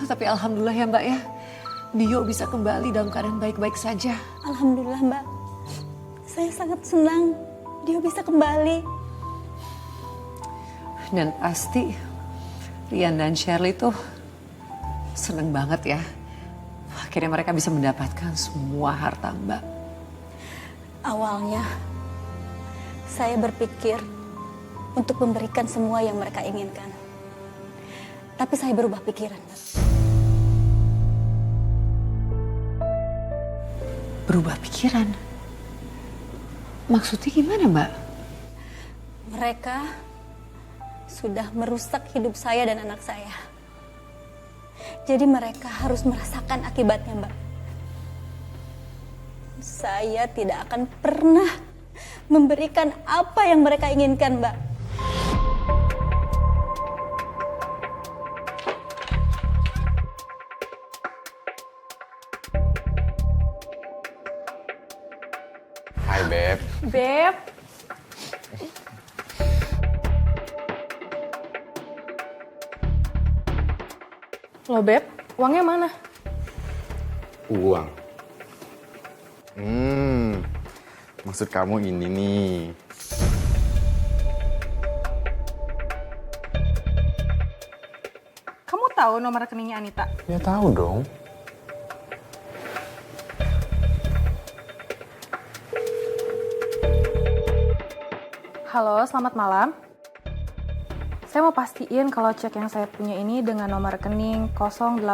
Tapi alhamdulillah ya Mbak ya, Dio bisa kembali dalam keadaan baik-baik saja. Alhamdulillah Mbak, saya sangat senang Dio bisa kembali. Dan pasti Rian dan Shirley tuh seneng banget ya. Akhirnya mereka bisa mendapatkan semua harta Mbak. Awalnya saya berpikir untuk memberikan semua yang mereka inginkan. Tapi saya berubah pikiran. Berubah pikiran? Maksudnya gimana Mbak? Mereka sudah merusak hidup saya dan anak saya. Jadi mereka harus merasakan akibatnya, Mbak. Saya tidak akan pernah memberikan apa yang mereka inginkan, Mbak. Hai, Beb. Beb. Loh, Beb, uangnya mana? Uang. Maksud kamu ini nih. Kamu tahu nomor rekeningnya Anita? Ya tahu dong. Halo, selamat malam. Saya mau pastiin kalau cek yang saya punya ini dengan nomor rekening 082.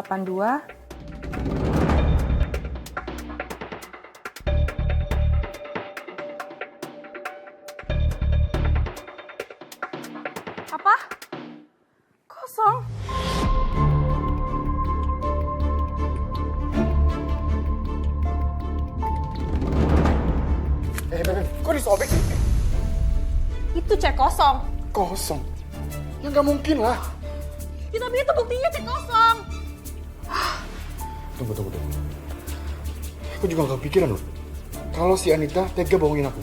Apa? Kosong? Beb, kok disobek sih? Itu cek kosong. Kosong. Ya nggak mungkin lah. Ya, tapi itu buktinya cek kosong. Tunggu. Aku juga nggak kepikiran loh. Kalau si Anita tega bohongin aku.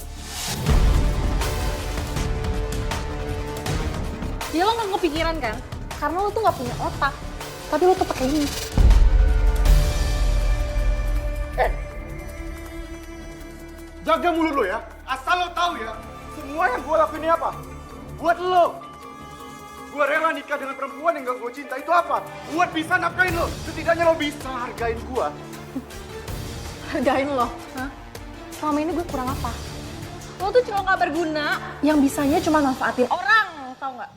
Ya lo nggak kepikiran kan? Karena lo tuh nggak punya otak. Tapi lo tuh pakai ini. Jaga mulut lo ya. Asal lo tahu ya. Semua yang gue lakuin ini apa? Buat lo. Gue rela nikah dengan perempuan yang gak gue cinta. Itu apa? Buat bisa nafkain lo. Setidaknya lo bisa hargain gue. Hargain lo? Hah? Selama ini gue kurang apa? Lo tuh cuma gak berguna. Yang bisanya cuma manfaatin orang. Tau gak?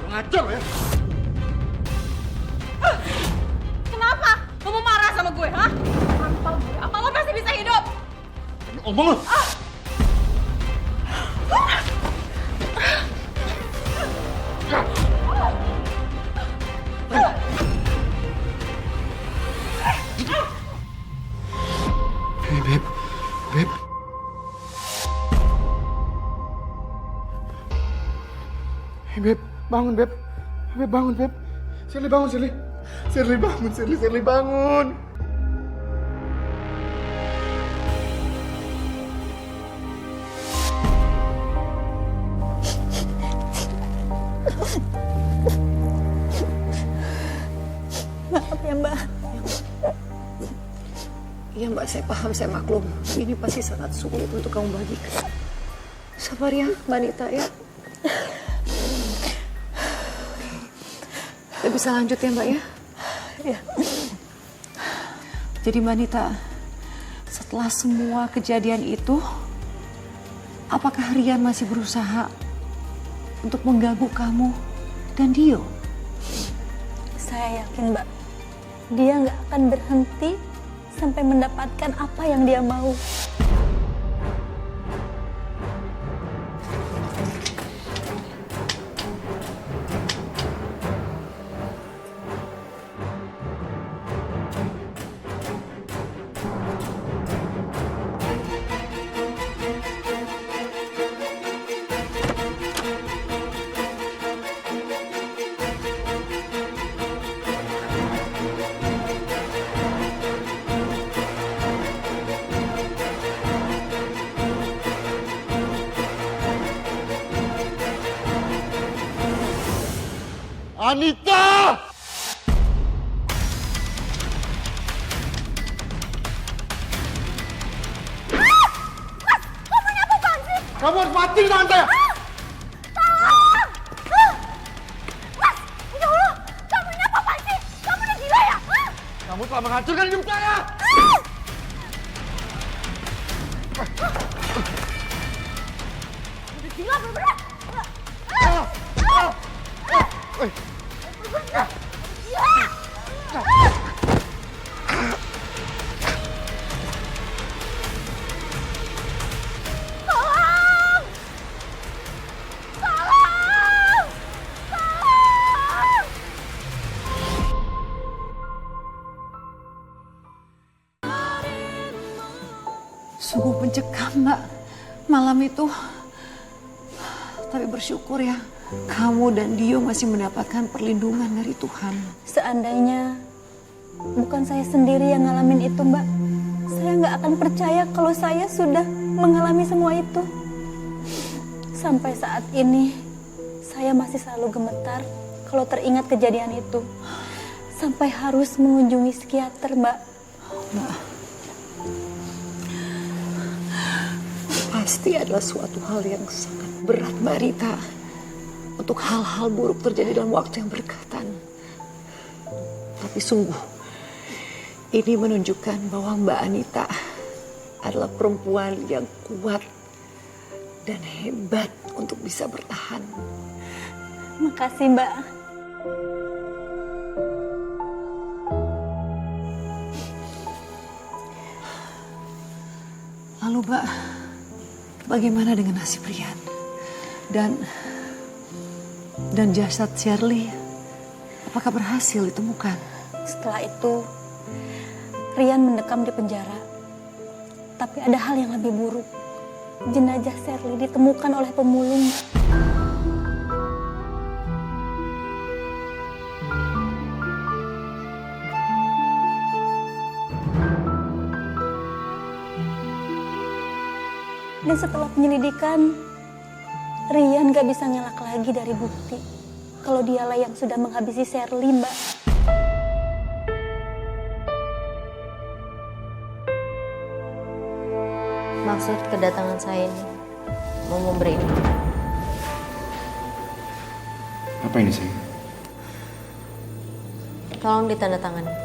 Ngajar ya. Kenapa? Lo mau marah sama gue, hah? Tanpa gue, apa lo masih bisa hidup? Omong lo. Hei, Beb. Hei, Beb. Bangun, Beb. Beb, bangun, Beb. Shirley, bangun, Shirley. Shirley, bangun, Shirley, bangun. Maaf ya, Mbak. Iya Mbak, saya paham, saya maklum. Ini pasti sangat sulit untuk kamu bagikan. Sabar ya Mbak Nita ya. Kita bisa lanjut ya Mbak ya? Ya. Jadi Mbak Nita, setelah semua kejadian itu, apakah Rian masih berusaha untuk mengganggu kamu dan Dio? Saya yakin, Mbak, dia nggak akan berhenti sampai mendapatkan apa yang dia mau. Anita! Kamu harus mati di tangan saya! Ya Allah, kamu ini apa sih? Kamu udah gila ya? Kamu telah menghancurkan hidup saya! Udah gila bener-bener. Sungguh mencekam, Mbak, malam itu. Tapi bersyukur ya, kamu dan Dio masih mendapatkan perlindungan dari Tuhan. Seandainya bukan saya sendiri yang ngalamin itu, Mbak, saya nggak akan percaya kalau saya sudah mengalami semua itu. Sampai saat ini, saya masih selalu gemetar kalau teringat kejadian itu. Sampai harus mengunjungi psikiater, Mbak. Mbak, pasti adalah suatu hal yang sangat berat, Mbak Rita, untuk hal-hal buruk terjadi dalam waktu yang berdekatan. Tapi sungguh, ini menunjukkan bahwa Mbak Anita adalah perempuan yang kuat dan hebat untuk bisa bertahan. Makasih, Mbak. Lalu, Mbak, bagaimana dengan nasib Rian? Dan jasad Shirley, apakah berhasil ditemukan? Setelah itu, Rian mendekam di penjara. Tapi ada hal yang lebih buruk. Jenazah Shirley ditemukan oleh pemulung. Dan setelah penyelidikan, Rian gak bisa ngelak lagi dari bukti kalau dialah yang sudah menghabisi Shirley, Mbak. Maksud kedatangan saya ini mau memberi ini. Apa ini, sayang? Tolong ditandatangani.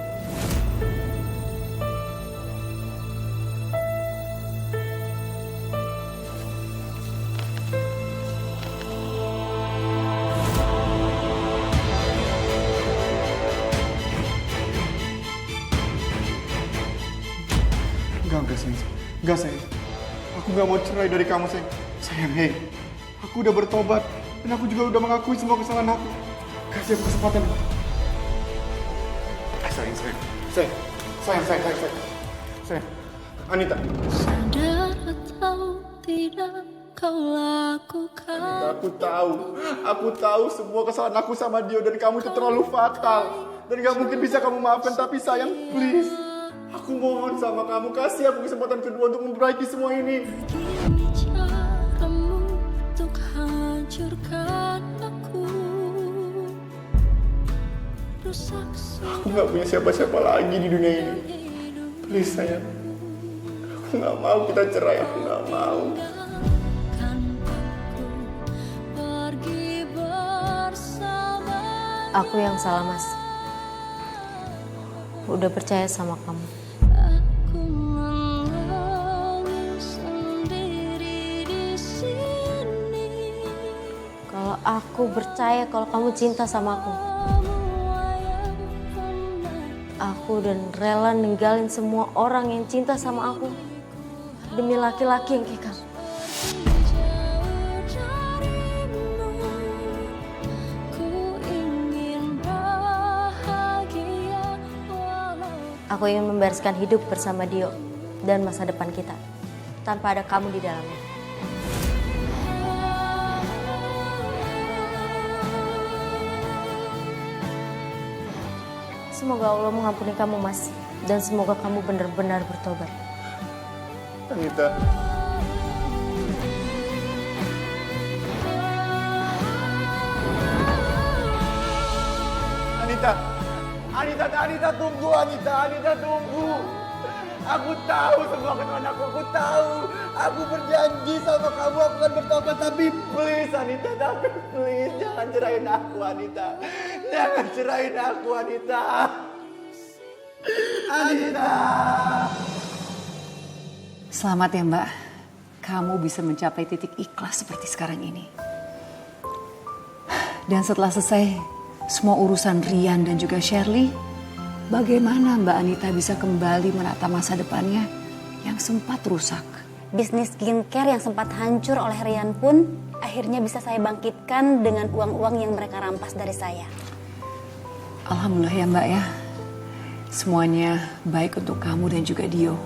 Enggak, sayang. Enggak, sayang. Aku nggak mau cerai dari kamu, sayang. Sayang, hei. Aku udah bertobat. Dan aku juga udah mengakui semua kesalahan aku. Kasih aku kesempatan. Sayang, sayang. Sayang. Sayang. Sayang. Anita. Sadar atau tidak kau lakukan. Anita, aku tahu semua kesalahan aku sama Dio dan kamu itu terlalu fatal. Dan gak mungkin bisa kamu maafkan, tapi sayang, please. Aku mohon sama kamu, kasih aku kesempatan kedua untuk memperbaiki semua ini. Begini caramu untuk hancurkan aku. Rusak Aku gak punya siapa-siapa lagi di dunia ini. Please, sayang. Aku gak mau kita cerai, aku gak mau. kan aku pergi bersama. Aku yang salah, Mas. Udah percaya sama kamu. Aku menangis sendiri di sini. Kalau aku percaya kalau kamu cinta sama aku. Aku dan rela ninggalin semua orang yang cinta sama aku demi laki-laki yang kayak kamu. Aku ingin membereskan hidup bersama Dio dan masa depan kita tanpa ada kamu di dalamnya. Semoga Allah mengampuni kamu, Mas, dan semoga kamu benar-benar bertobat. Anita. Anita. Anita tunggu, Anita tunggu. Aku tahu semua kesalahan aku tahu. Aku berjanji sama kamu aku akan bertobat, tapi please Anita, tapi please jangan cerain aku Anita. Jangan cerain aku Anita. Anita. Selamat ya Mbak, kamu bisa mencapai titik ikhlas seperti sekarang ini. Dan setelah selesai semua urusan Rian dan juga Shirley, bagaimana Mbak Anita bisa kembali menata masa depannya yang sempat rusak? Bisnis skincare yang sempat hancur oleh Rian pun akhirnya bisa saya bangkitkan dengan uang-uang yang mereka rampas dari saya. Alhamdulillah ya Mbak ya. Semuanya baik untuk kamu dan juga Dio.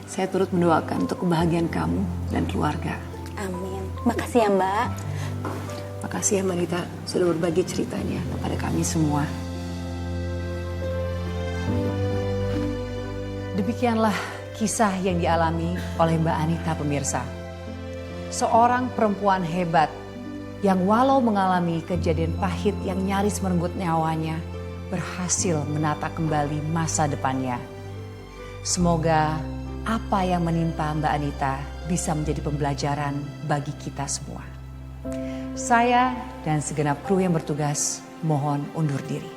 Saya turut mendoakan untuk kebahagiaan kamu dan keluarga. Amin. Makasih ya Mbak. Makasih ya Mbak Anita sudah berbagi ceritanya kepada kami semua. Demikianlah kisah yang dialami oleh Mbak Anita pemirsa. Seorang perempuan hebat yang walau mengalami kejadian pahit yang nyaris merenggut nyawanya, berhasil menata kembali masa depannya. Semoga apa yang menimpa Mbak Anita bisa menjadi pembelajaran bagi kita semua. Saya dan segenap kru yang bertugas mohon undur diri.